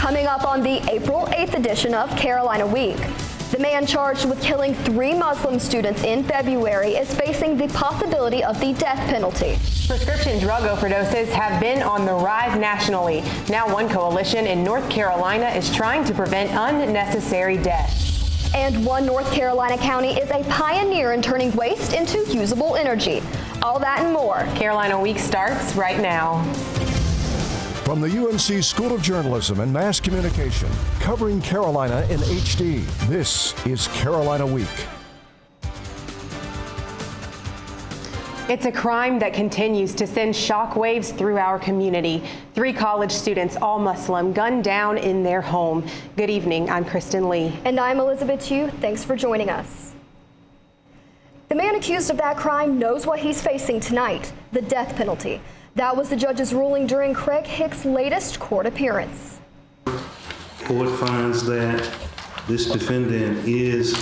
Coming up on the April 8th edition of Carolina Week. The man charged with killing 3 Muslim students in February is facing the possibility of the death penalty. Prescription drug overdoses have been on the rise nationally. Now one coalition in North Carolina is trying to prevent unnecessary deaths. And one North Carolina county is a pioneer in turning waste into usable energy. All that and more. Carolina Week starts right now. From the UNC School of Journalism and Mass Communication, covering Carolina in HD, this is Carolina Week. It's a crime that continues to send shockwaves through our community. 3 college students, all Muslim, gunned down in their home. Good evening, I'm Kristen Lee. And I'm Elizabeth Yu. Thanks for joining us. The man accused of that crime knows what he's facing tonight, the death penalty. That was the judge's ruling during Craig Hicks' latest court appearance. Court finds that this defendant is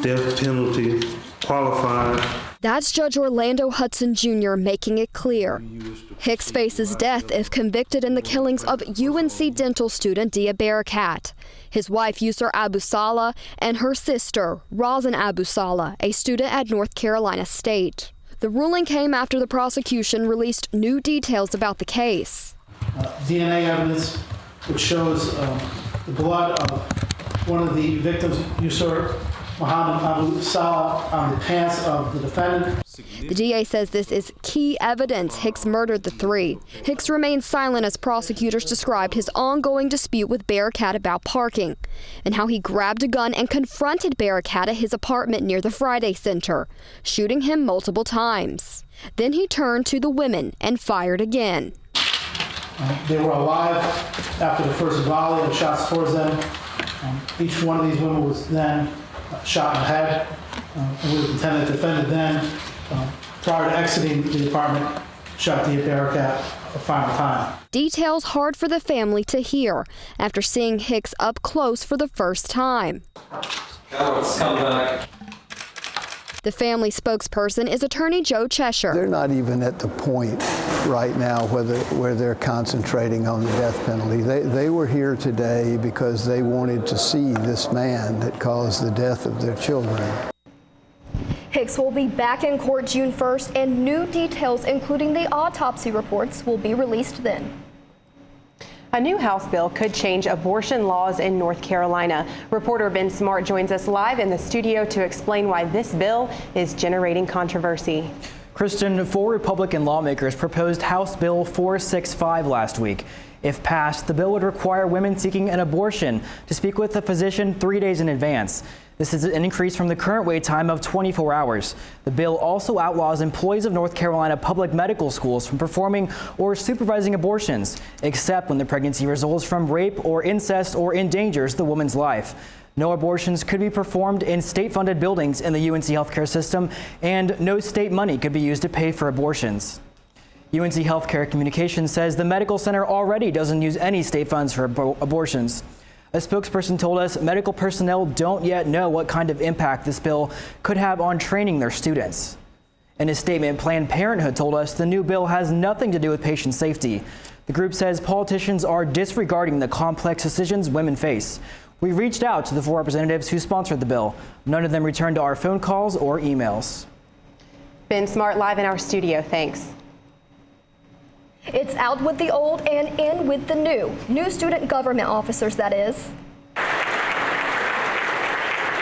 death penalty qualified. That's Judge Orlando Hudson Jr. making it clear. Hicks faces death if convicted in the killings of UNC dental student Dia Barakat, his wife Yusra Abu Salah, and her sister Razan Abu Salah, a student at North Carolina State. The ruling came after the prosecution released new details about the case. DNA evidence which shows the blood of one of the victims, Yusra Muhammad Abu Salah, on the pants of the defendant. The DA says this is key evidence Hicks murdered the 3. Hicks remained silent as prosecutors described his ongoing dispute with Barakat about parking and how he grabbed a gun and confronted Barakat at his apartment near the Friday Center, shooting him multiple times. Then he turned to the women and fired again. They were alive after the first volley of shots towards them. Each one of these women was then shot in the head. And we contend the defendant then, prior to exiting the apartment, shot Dia Barakat a final time. Details hard for the family to hear after seeing Hicks up close for the first time. Come back. The family spokesperson is attorney Joe Cheshire. They're not even at the point right now where they're concentrating on the death penalty. They were here today because they wanted to see this man that caused the death of their children. Hicks will be back in court June 1st, and new details, including the autopsy reports, will be released then. A new House bill could change abortion laws in North Carolina. Reporter Ben Smart joins us live in the studio to explain why this bill is generating controversy. Kristen, 4 Republican lawmakers proposed House Bill 465 last week. If passed, the bill would require women seeking an abortion to speak with a physician 3 days in advance. This is an increase from the current wait time of 24 hours. The bill also outlaws employees of North Carolina public medical schools from performing or supervising abortions, except when the pregnancy results from rape or incest or endangers the woman's life. No abortions could be performed in state-funded buildings in the UNC healthcare system, and no state money could be used to pay for abortions. UNC Healthcare Communications says the medical center already doesn't use any state funds for abortions. A spokesperson told us medical personnel don't yet know what kind of impact this bill could have on training their students. In a statement, Planned Parenthood told us the new bill has nothing to do with patient safety. The group says politicians are disregarding the complex decisions women face. We reached out to the 4 representatives who sponsored the bill. None of them returned to our phone calls or emails. Ben Smart live in our studio. Thanks. It's out with the old and in with the new. New student government officers, that is.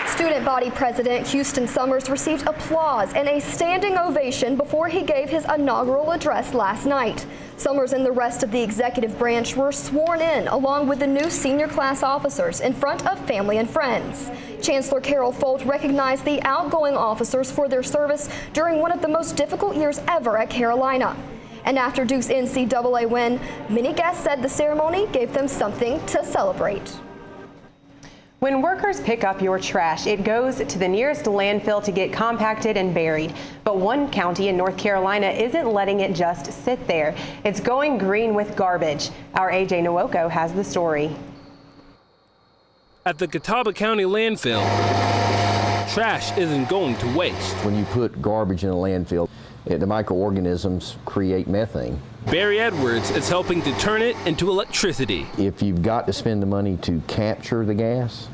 Student body president Houston Summers received applause and a standing ovation before he gave his inaugural address last night. Summers and the rest of the executive branch were sworn in along with the new senior class officers in front of family and friends. Chancellor Carol Folt recognized the outgoing officers for their service during one of the most difficult years ever at Carolina. And after Duke's NCAA win, many guests said the ceremony gave them something to celebrate. When workers pick up your trash, it goes to the nearest landfill to get compacted and buried. But one county in North Carolina isn't letting it just sit there. It's going green with garbage. Our AJ Nwoko has the story. At the Catawba County landfill, trash isn't going to waste. When you put garbage in a landfill, the microorganisms create methane. Barry Edwards is helping to turn it into electricity. If you've got to spend the money to capture the gas,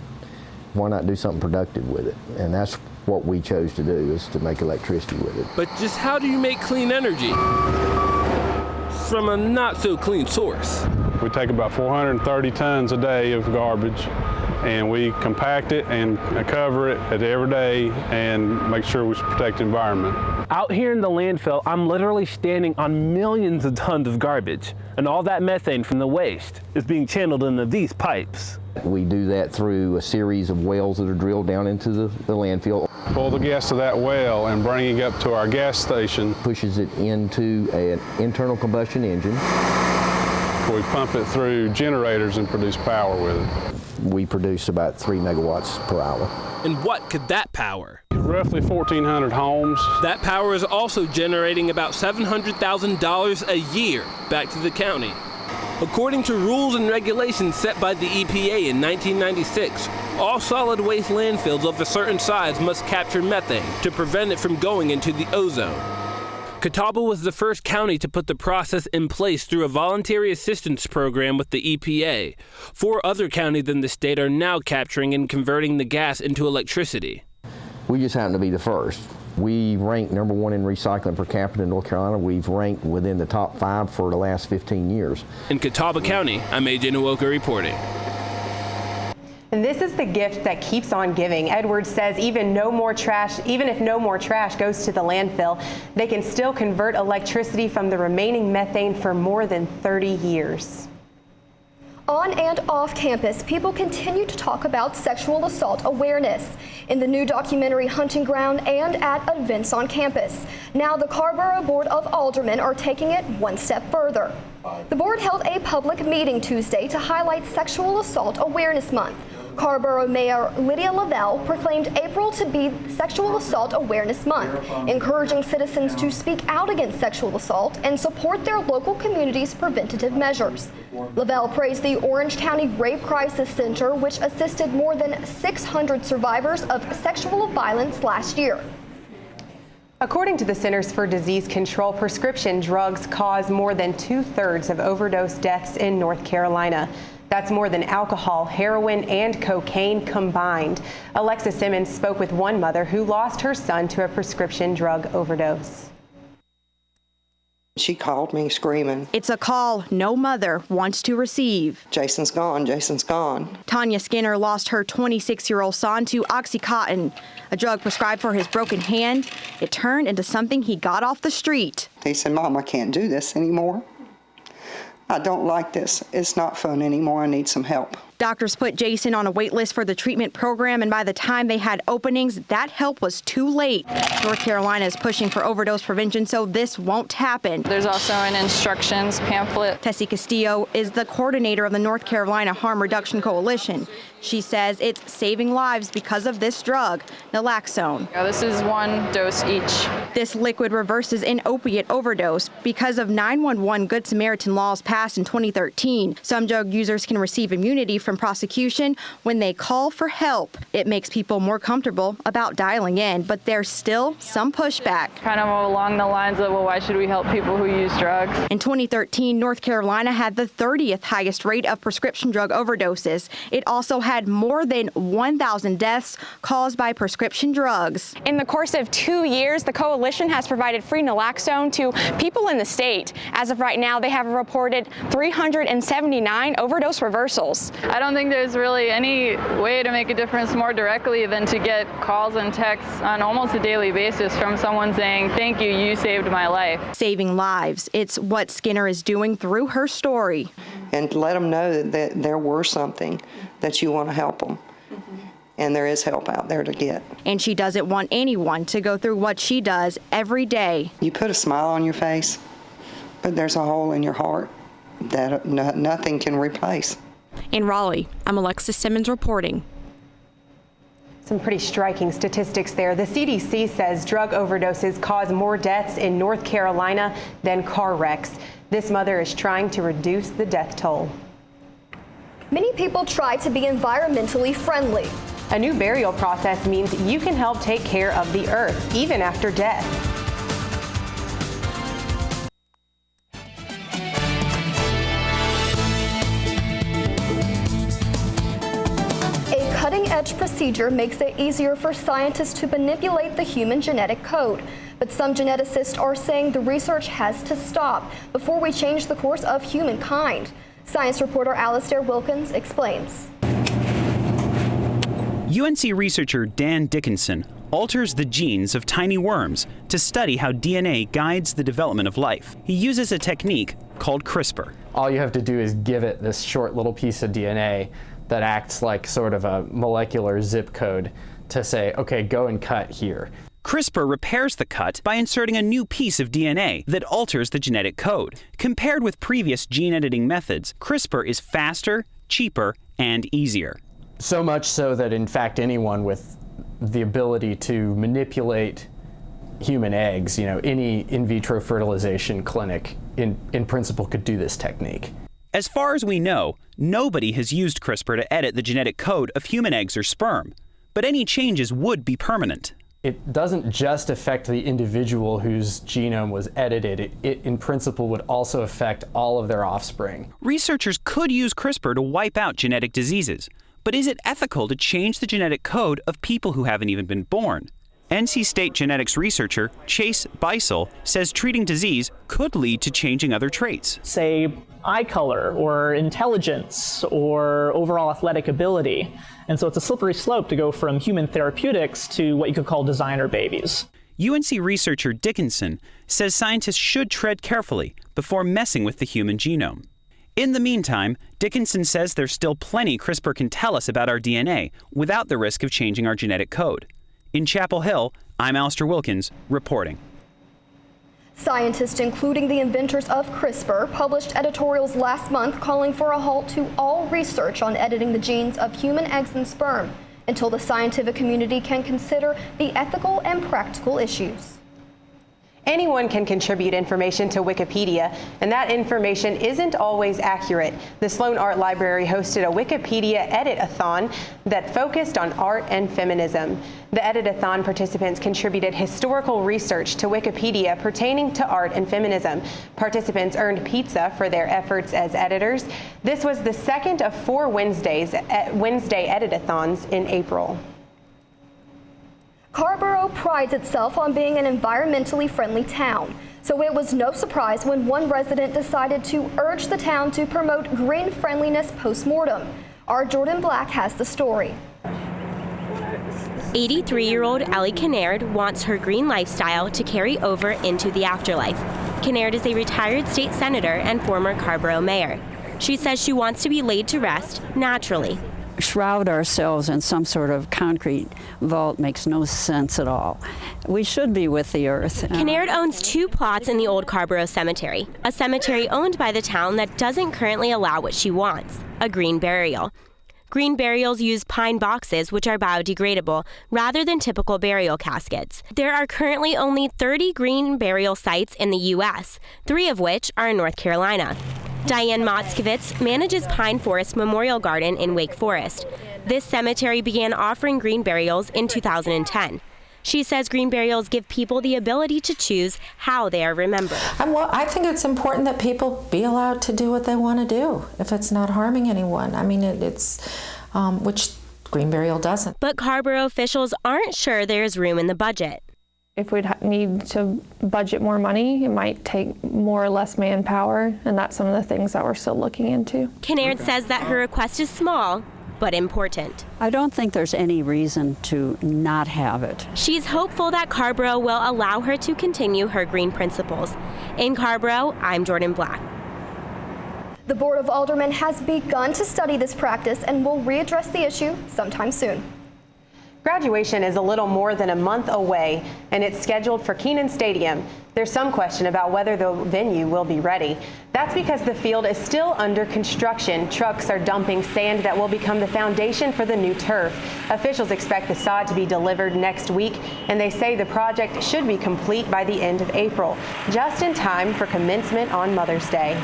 why not do something productive with it? And that's what we chose to do, is to make electricity with it. But just how do you make clean energy from a not so clean source? We take about 430 tons a day of garbage, and we compact it and cover it every day and make sure we protect the environment. Out here in the landfill, I'm literally standing on millions of tons of garbage, and all that methane from the waste is being channeled into these pipes. We do that through a series of wells that are drilled down into the landfill. Pull the gas to that well and bring it up to our gas station. Pushes it into an internal combustion engine. We pump it through generators and produce power with it. We produce about 3 megawatts per hour. And what could that power? Roughly 1,400 homes. That power is also generating about $700,000 a year back to the county. According to rules and regulations set by the EPA in 1996, all solid waste landfills of a certain size must capture methane to prevent it from going into the ozone. Catawba was the first county to put the process in place through a voluntary assistance program with the EPA. 4 other counties in the state are now capturing and converting the gas into electricity. We just happen to be the first. We rank #1 in recycling per capita in North Carolina. We've ranked within the top 5 for the last 15 years. In Catawba County, I'm AJ Nwoka reporting. And this is the gift that keeps on giving. Edwards says even if no more trash goes to the landfill, they can still convert electricity from the remaining methane for more than 30 years. On and off campus, people continue to talk about sexual assault awareness in the new documentary Hunting Ground and at events on campus. Now the Carrboro Board of Aldermen are taking it one step further. The board held a public meeting Tuesday to highlight Sexual Assault Awareness Month. Carrboro Mayor Lydia Lavelle proclaimed April to be Sexual Assault Awareness Month, encouraging citizens to speak out against sexual assault and support their local community's preventative measures. Lavelle praised the Orange County Rape Crisis Center, which assisted more than 600 survivors of sexual violence last year. According to the Centers for Disease Control, prescription drugs cause more than 2/3 of overdose deaths in North Carolina. That's more than alcohol, heroin, and cocaine combined. Alexa Simmons spoke with one mother who lost her son to a prescription drug overdose. She called me screaming. It's a call no mother wants to receive. Jason's gone, Jason's gone. Tanya Skinner lost her 26-year-old son to Oxycontin, a drug prescribed for his broken hand. It turned into something he got off the street. He said, Mom, I can't do this anymore. I don't like this. It's not fun anymore. I need some help. Doctors put Jason on a wait list for the treatment program, and by the time they had openings, that help was too late. North Carolina is pushing for overdose prevention, so this won't happen. There's also an instructions pamphlet. Tessie Castillo is the coordinator of the North Carolina Harm Reduction Coalition. She says it's saving lives because of this drug, naloxone. This is 1 dose each. This liquid reverses an opiate overdose. Because of 911 Good Samaritan laws passed in 2013, some drug users can receive immunity from prosecution when they call for help. It makes people more comfortable about dialing in, but there's still some pushback. Kind of along the lines of, well, why should we help people who use drugs? In 2013, North Carolina had the 30th highest rate of prescription drug overdoses. It also had more than 1,000 deaths caused by prescription drugs. In the course of 2 years, the coalition has provided free naloxone to people in the state. As of right now, they have reported 379 overdose reversals. I don't think there's really any way to make a difference more directly than to get calls and texts on almost a daily basis from someone saying, thank you, you saved my life. Saving lives. It's what Skinner is doing through her story. And let them know that there were something, that you want to help them. And there is help out there to get. And she doesn't want anyone to go through what she does every day. You put a smile on your face, but there's a hole in your heart that nothing can replace. In Raleigh, I'm Alexis Simmons reporting. Some pretty striking statistics there. The CDC says drug overdoses cause more deaths in North Carolina than car wrecks. This mother is trying to reduce the death toll. Many people try to be environmentally friendly. A new burial process means you can help take care of the earth, even after death. procedure makes it easier for scientists to manipulate the human genetic code. But some geneticists are saying the research has to stop before we change the course of humankind. Science reporter Alastair Wilkins explains. UNC researcher Dan Dickinson alters the genes of tiny worms to study how DNA guides the development of life. He uses a technique called CRISPR. All you have to do is give it this short little piece of DNA that acts like sort of a molecular zip code to say, okay, go and cut here. CRISPR repairs the cut by inserting a new piece of DNA that alters the genetic code. Compared with previous gene editing methods, CRISPR is faster, cheaper, and easier. So much so that, in fact, anyone with the ability to manipulate human eggs, any in vitro fertilization clinic in principle could do this technique. As far as we know, nobody has used CRISPR to edit the genetic code of human eggs or sperm, but any changes would be permanent. It doesn't just affect the individual whose genome was edited, it in principle would also affect all of their offspring. Researchers could use CRISPR to wipe out genetic diseases, but is it ethical to change the genetic code of people who haven't even been born? NC State genetics researcher Chase Beisel says treating disease could lead to changing other traits. Say eye color or intelligence or overall athletic ability. And so it's a slippery slope to go from human therapeutics to what you could call designer babies. UNC researcher Dickinson says scientists should tread carefully before messing with the human genome. In the meantime, Dickinson says there's still plenty CRISPR can tell us about our DNA without the risk of changing our genetic code. In Chapel Hill, I'm Alastair Wilkins, reporting. Scientists, including the inventors of CRISPR, published editorials last month calling for a halt to all research on editing the genes of human eggs and sperm until the scientific community can consider the ethical and practical issues. Anyone can contribute information to Wikipedia, and that information isn't always accurate. The Sloan Art Library hosted a Wikipedia edit-a-thon that focused on art and feminism. The edit-a-thon participants contributed historical research to Wikipedia pertaining to art and feminism. Participants earned pizza for their efforts as editors. This was the second of 4 Wednesday edit-a-thons in April. Carrboro prides itself on being an environmentally friendly town, so it was no surprise when one resident decided to urge the town to promote green friendliness post-mortem. Our Jordan Black has the story. 83-year-old Ellie Kinnaird wants her green lifestyle to carry over into the afterlife. Kinnaird is a retired state senator and former Carrboro mayor. She says she wants to be laid to rest naturally. Shroud ourselves in some sort of concrete vault makes no sense at all. We should be with the earth. Kinnaird owns 2 plots in the old Carrboro Cemetery, a cemetery owned by the town that doesn't currently allow what she wants, a green burial. Green burials use pine boxes, which are biodegradable, rather than typical burial caskets. There are currently only 30 green burial sites in the U.S., 3 of which are in North Carolina. Diane Motzkowitz manages Pine Forest Memorial Garden in Wake Forest. This cemetery began offering green burials in 2010. She says green burials give people the ability to choose how they are remembered. Well, I think it's important that people be allowed to do what they want to do if it's not harming anyone. I mean, which green burial doesn't. But Carrboro officials aren't sure there's room in the budget. If we'd need to budget more money, it might take more or less manpower, and that's some of the things that we're still looking into. Kinnaird says that her request is small, but important. I don't think there's any reason to not have it. She's hopeful that Carrboro will allow her to continue her green principles. In Carrboro, I'm Jordan Black. The Board of Aldermen has begun to study this practice and will readdress the issue sometime soon. Graduation is a little more than a month away, and it's scheduled for Keenan Stadium. There's some question about whether the venue will be ready. That's because the field is still under construction. Trucks are dumping sand that will become the foundation for the new turf. Officials expect the sod to be delivered next week, and they say the project should be complete by the end of April, just in time for commencement on Mother's Day.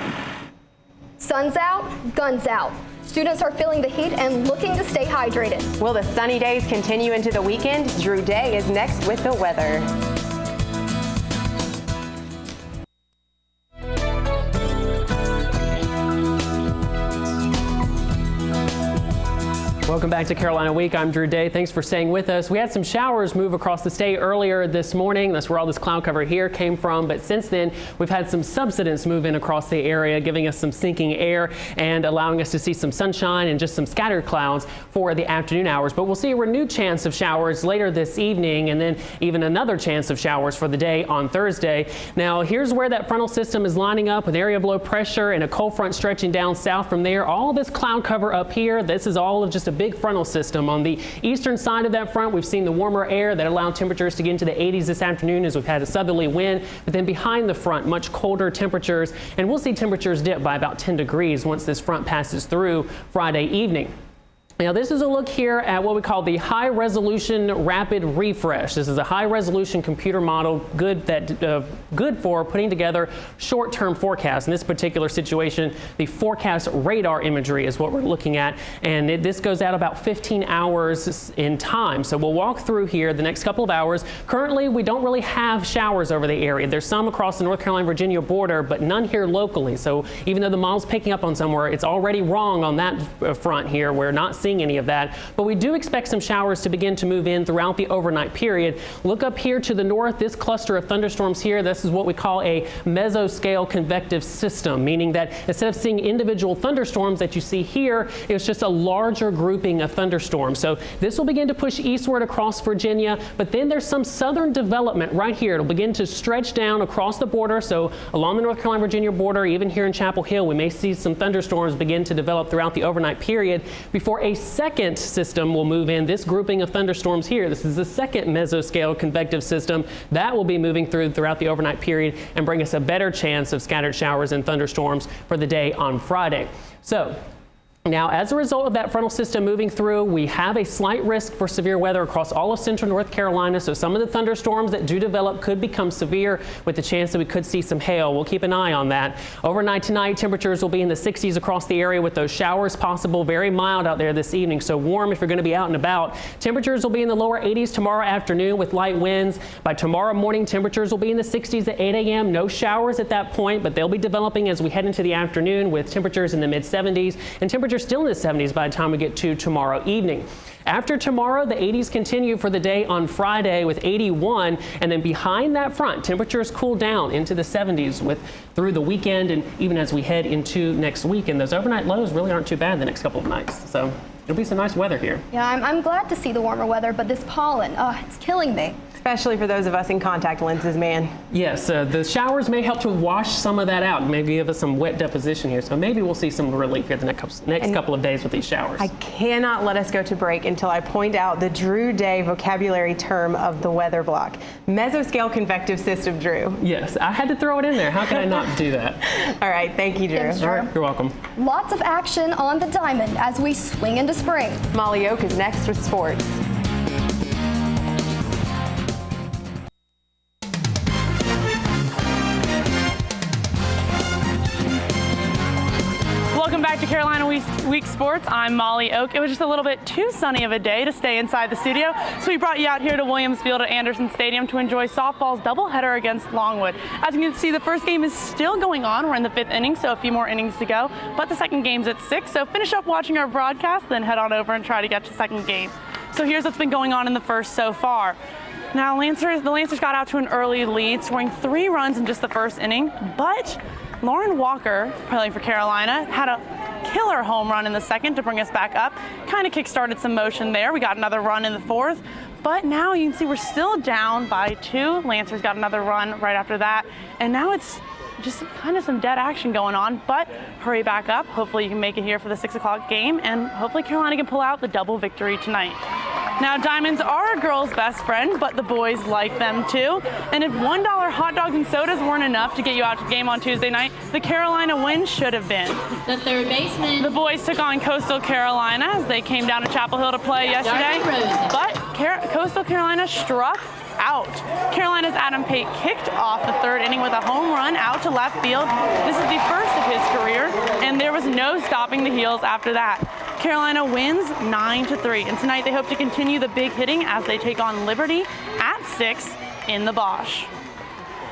Sun's out, guns out. Students are feeling the heat and looking to stay hydrated. Will the sunny days continue into the weekend? Drew Day is next with the weather. Welcome back to Carolina Week. I'm Drew Day. Thanks for staying with us. We had some showers move across the state earlier this morning. That's where all this cloud cover here came from. But since then, we've had some subsidence move in across the area, giving us some sinking air and allowing us to see some sunshine and just some scattered clouds for the afternoon hours. But we'll see a renewed chance of showers later this evening, and then even another chance of showers for the day on Thursday. Now, here's where that frontal system is lining up with area of low pressure and a cold front stretching down south from there. All this cloud cover up here, this is all of just a big frontal system. On the eastern side of that front, we've seen the warmer air that allowed temperatures to get into the 80s this afternoon as we've had a southerly wind. But then behind the front, much colder temperatures, and we'll see temperatures dip by about 10 degrees once this front passes through Friday evening. Now, this is a look here at what we call the high resolution rapid refresh. This is a high resolution computer model good for putting together short-term forecasts. In this particular situation, the forecast radar imagery is what we're looking at, and this goes out about 15 hours in time. So we'll walk through here the next couple of hours. Currently, we don't really have showers over the area. There's some across the North Carolina-Virginia border, but none here locally. So even though the model's picking up on somewhere, it's already wrong on that front here. We're not seeing any of that, but we do expect some showers to begin to move in throughout the overnight period. Look up here to the north, this cluster of thunderstorms here, this is what we call a mesoscale convective system, meaning that instead of seeing individual thunderstorms that you see here, it's just a larger grouping of thunderstorms. So this will begin to push eastward across Virginia, but then there's some southern development right here. It'll begin to stretch down across the border. So along the North Carolina-Virginia border, even here in Chapel Hill, we may see some thunderstorms begin to develop throughout the overnight period before a second system will move in. This grouping of thunderstorms here, this is the second mesoscale convective system that will be moving throughout the overnight period and bring us a better chance of scattered showers and thunderstorms for the day on Friday. So now, as a result of that frontal system moving through, we have a slight risk for severe weather across all of central North Carolina. So some of the thunderstorms that do develop could become severe with the chance that we could see some hail. We'll keep an eye on that. Overnight tonight, temperatures will be in the 60s across the area with those showers possible. Very mild out there this evening, so warm if you're going to be out and about. Temperatures will be in the lower 80s tomorrow afternoon with light winds. By tomorrow morning, temperatures will be in the 60s at 8 a.m. No showers at that point, but they'll be developing as we head into the afternoon with temperatures in the mid-70s and temperatures still in the 70s by the time we get to tomorrow evening. After tomorrow, the 80s continue for the day on Friday with 81, and then behind that front, temperatures cool down into the 70s through the weekend and even as we head into next week. And those overnight lows really aren't too bad the next couple of nights. So it'll be some nice weather here. Yeah, I'm glad to see the warmer weather, but this pollen, it's killing me. Especially for those of us in contact lenses, man. Yes, the showers may help to wash some of that out, maybe give us some wet deposition here. So maybe we'll see some relief here the next couple of days with these showers. I cannot let us go to break until I point out the Drew Day vocabulary term of the weather block. Mesoscale convective system, Drew. Yes, I had to throw it in there. How could I not do that? All right, thank you, Drew. Thanks, Drew. All right, you're welcome. Lots of action on the diamond as we swing into spring. Molly Oak is next with sports. Welcome back to Carolina Week Sports. I'm Molly Oak. It was just a little bit too sunny of a day to stay inside the studio, so we brought you out here to Williams Field at Anderson Stadium to enjoy softball's doubleheader against Longwood. As you can see, the first game is still going on. We're in the 5th inning, so a few more innings to go, but the second game's at 6, so finish up watching our broadcast, then head on over and try to get to the second game. So here's what's been going on in the first so far. Now, the Lancers got out to an early lead, scoring 3 runs in just the first inning, but Lauren Walker, playing for Carolina, had a killer home run in the second to bring us back up. Kind of kick-started some motion there. We got another run in the 4th, but now you can see we're still down by 2. Lancers got another run right after that, and now it's just kind of some dead action going on, but hurry back up. Hopefully you can make it here for the 6 o'clock game, and hopefully Carolina can pull out the double victory tonight. Now, diamonds are a girl's best friend, but the boys like them too. And if $1 hot dogs and sodas weren't enough to get you out to the game on Tuesday night, the Carolina win should have been. The third baseman. The boys took on Coastal Carolina as they came down to Chapel Hill to play yesterday, but Coastal Carolina struck out. Carolina's Adam Pate kicked off the 3rd inning with a home run out to left field. This is the first of his career, and there was no stopping the Heels after that. Carolina wins 9-3, and tonight they hope to continue the big hitting as they take on Liberty at 6 in the Bosch.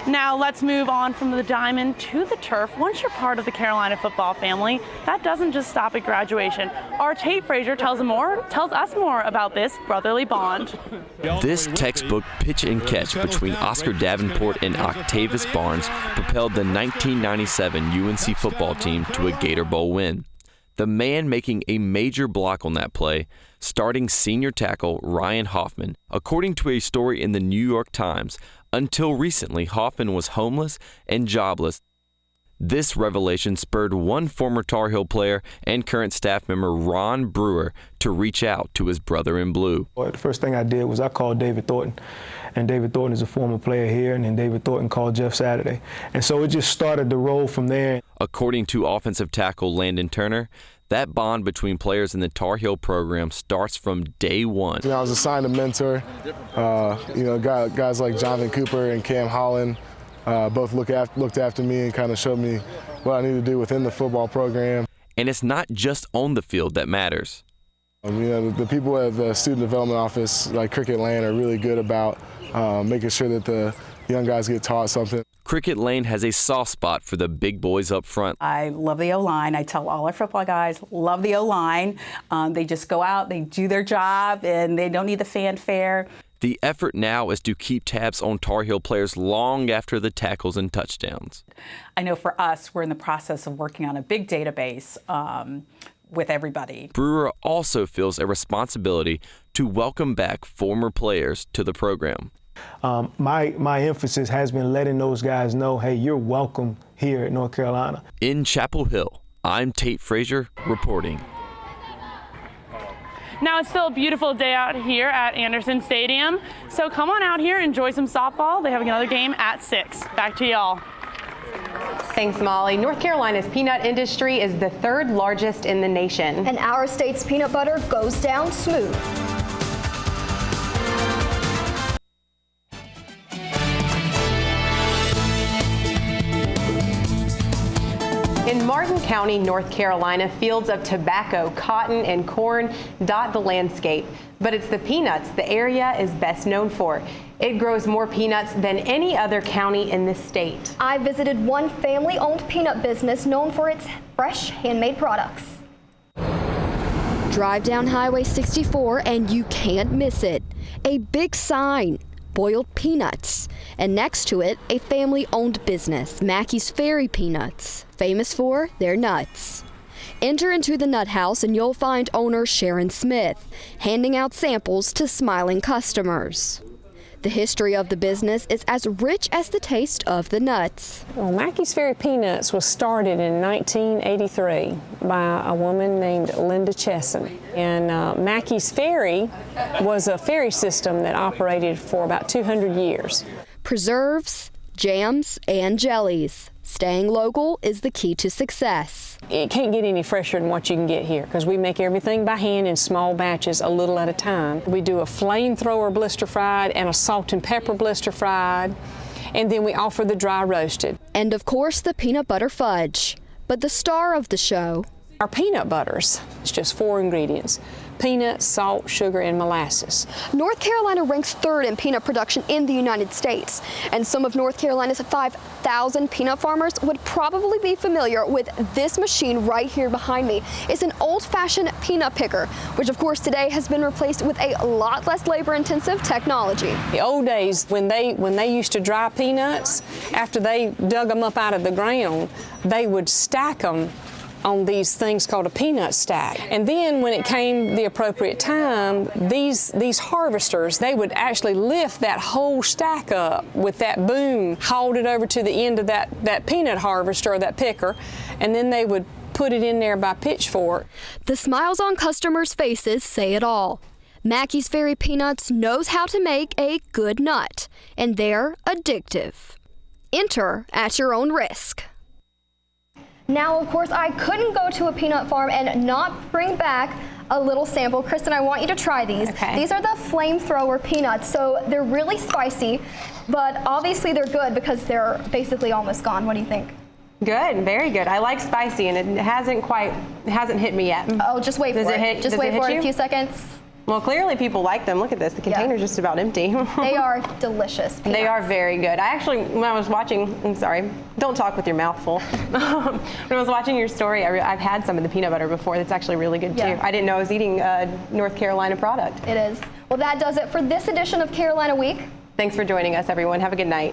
Now let's move on from the diamond to the turf. Once you're part of the Carolina football family, that doesn't just stop at graduation. Our Tate Frazier tells us more about this brotherly bond. This textbook pitch and catch between Oscar Davenport and Octavius Barnes propelled the 1997 UNC football team to a Gator Bowl win. The man making a major block on that play, starting senior tackle Ryan Hoffman. According to a story in the New York Times, until recently, Hoffman was homeless and jobless. This revelation spurred one former Tar Heel player and current staff member Ron Brewer to reach out to his brother in blue. The first thing I did was I called David Thornton, and David Thornton is a former player here, and then David Thornton called Jeff Saturday. And so it just started to roll from there. According to offensive tackle Landon Turner, that bond between players in the Tar Heel program starts from day one. I was assigned a mentor. Guys like Jonathan Cooper and Cam Holland both looked after me and kind of showed me what I need to do within the football program. And it's not just on the field that matters. The people at the student development office, like Cricket Lane, are really good about making sure that the young guys get taught something. Cricket Lane has a soft spot for the big boys up front. I love the O-line. I tell all our football guys, love the O-line. They just go out, they do their job, and they don't need the fanfare. The effort now is to keep tabs on Tar Heel players long after the tackles and touchdowns. I know for us, we're in the process of working on a big database with everybody. Brewer also feels a responsibility to welcome back former players to the program. My emphasis has been letting those guys know, hey, you're welcome here at North Carolina. In Chapel Hill, I'm Tate Frazier reporting. Now it's still a beautiful day out here at Anderson Stadium, so come on out here, enjoy some softball. They have another game at 6. Back to y'all. Thanks, Molly. North Carolina's peanut industry is the third largest in the nation. And our state's peanut butter goes down smooth. In Martin County, North Carolina, fields of tobacco, cotton, and corn dot the landscape. But it's the peanuts the area is best known for. It grows more peanuts than any other county in this state. I visited one family-owned peanut business known for its fresh, handmade products. Drive down Highway 64 and you can't miss it. A big sign, boiled peanuts. And next to it, a family-owned business, Mackey's Ferry Peanuts, famous for their nuts. Enter into the nut house and you'll find owner Sharon Smith handing out samples to smiling customers. The history of the business is as rich as the taste of the nuts. Well, Mackey's Ferry Peanuts was started in 1983 by a woman named Linda Chesson. And Mackey's Ferry was a ferry system that operated for about 200 years. Preserves, jams, and jellies. Staying local is the key to success. It can't get any fresher than what you can get here because we make everything by hand in small batches, a little at a time. We do a flamethrower blister fried and a salt and pepper blister fried, and then we offer the dry roasted. And of course the peanut butter fudge. But the star of the show, our peanut butters, it's just 4 ingredients. Peanuts, salt, sugar, and molasses. North Carolina ranks 3rd in peanut production in the United States, and some of North Carolina's 5,000 peanut farmers would probably be familiar with this machine right here behind me. It's an old-fashioned peanut picker, which of course today has been replaced with a lot less labor-intensive technology. The old days, when they used to dry peanuts, after they dug them up out of the ground, they would stack them on these things called a peanut stack. And then when it came the appropriate time, these harvesters, they would actually lift that whole stack up with that boom, hauled it over to the end of that peanut harvester or that picker, and then they would put it in there by pitchfork. The smiles on customers' faces say it all. Mackey's Ferry Peanuts knows how to make a good nut, and they're addictive. Enter at your own risk. Now, of course, I couldn't go to a peanut farm and not bring back a little sample. Kristen, I want you to try these. Okay. These are the flamethrower peanuts, so they're really spicy, but obviously they're good because they're basically almost gone. What do you think? Good, very good. I like spicy, and it hasn't hit me yet. Oh, just wait for it. Just wait for it a few seconds. Well, clearly people like them. Look at this. The container's just about empty. They are delicious peanuts. They are very good. I actually, when I was watching, I'm sorry, don't talk with your mouth full. When I was watching your story, I've had some of the peanut butter before. That's actually really good too. I didn't know I was eating a North Carolina product. It is. Well, that does it for this edition of Carolina Week. Thanks for joining us, everyone. Have a good night.